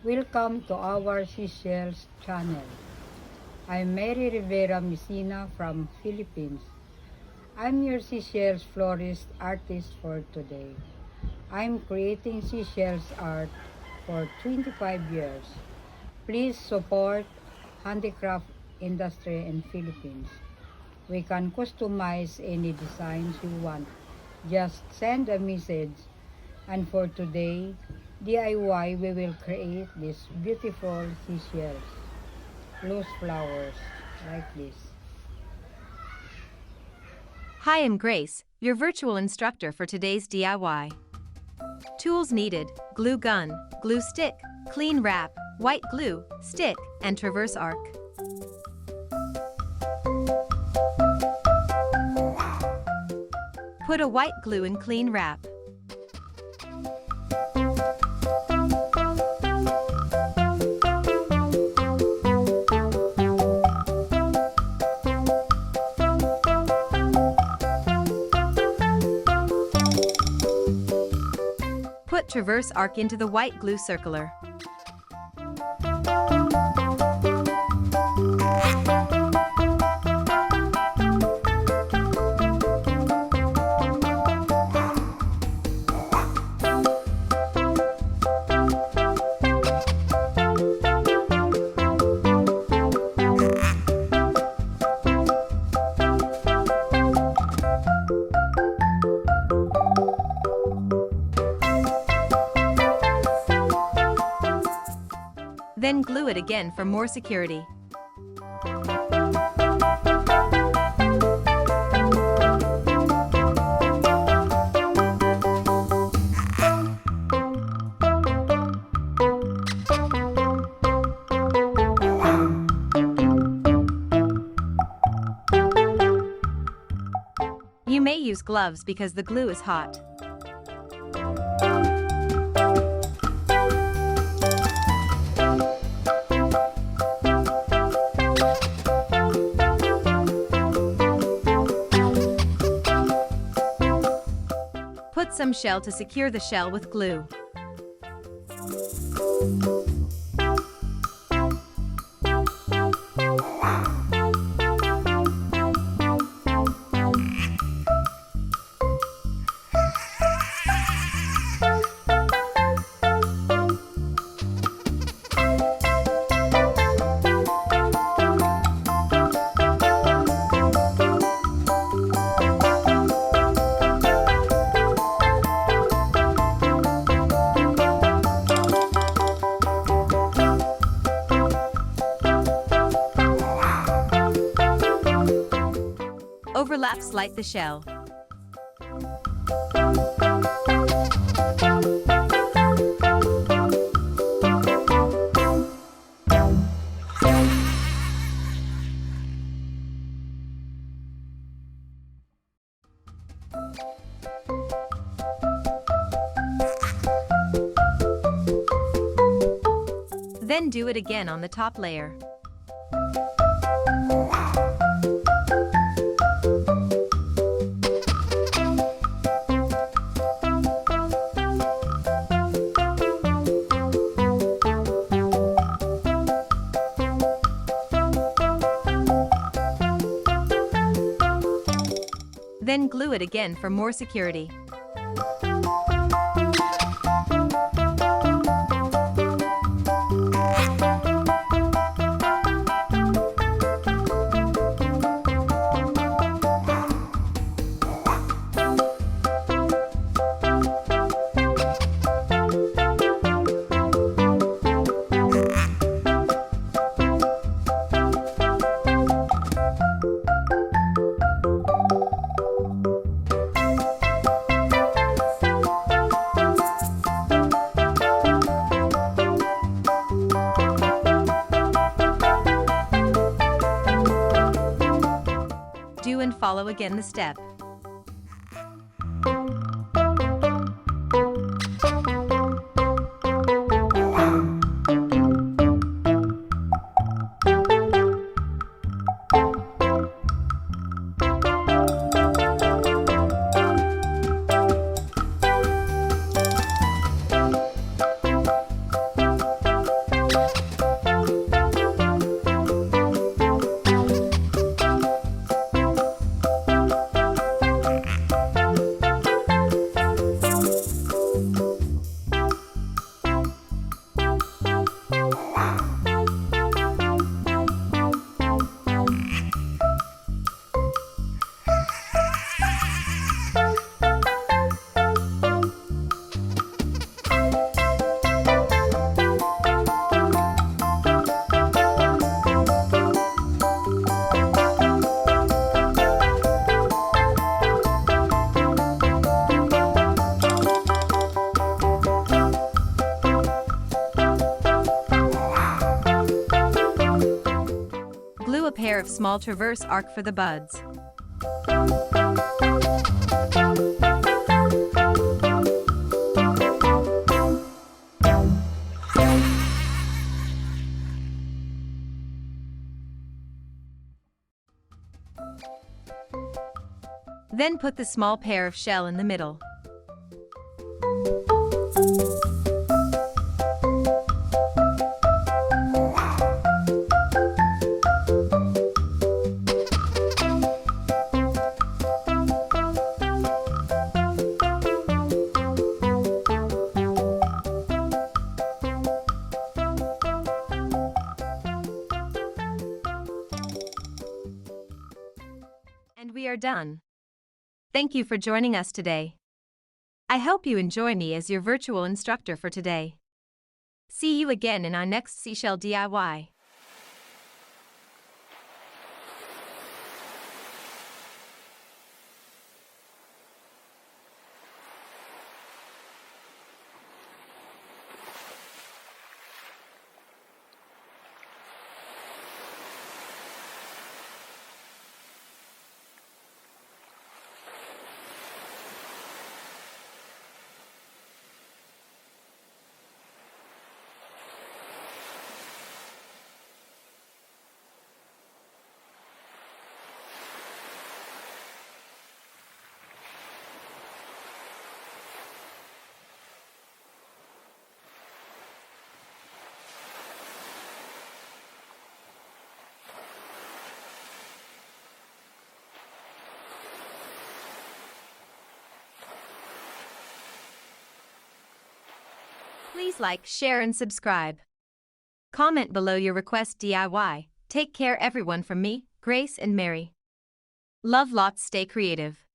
Welcome to our Seashells channel. I'm Mary Rivera Messina from Philippines. I'm your seashells florist artist for today. I'm creating seashells art for 25 years. Please support handicraft industry in Philippines. We can customize any designs you want. Just send a message. And for today, DIY, we will create these beautiful seashells, loose flowers, like this. Hi, I'm Grace, your virtual instructor for today's DIY. Tools needed: glue gun, glue stick, clean wrap, white glue, stick, and traverse arc. Put a white glue in clean wrap. Put traverse arc into the white glue circular. Then glue it again for more security. You may use gloves because the glue is hot. Put some shell to secure the shell with glue. Overlap slide the shell. Then do it again on the top layer. Then glue it again for more security. Do and follow again the step. small traverse arc for the buds. Then put the small pair of shell in the middle. And we are done. Thank you for joining us today. I hope you enjoy me as your virtual instructor for today. See you again in our next seashell DIY. Please like, share, and subscribe. Comment below your request DIY. Take care everyone from me, Grace and Mary. Love lots, stay creative.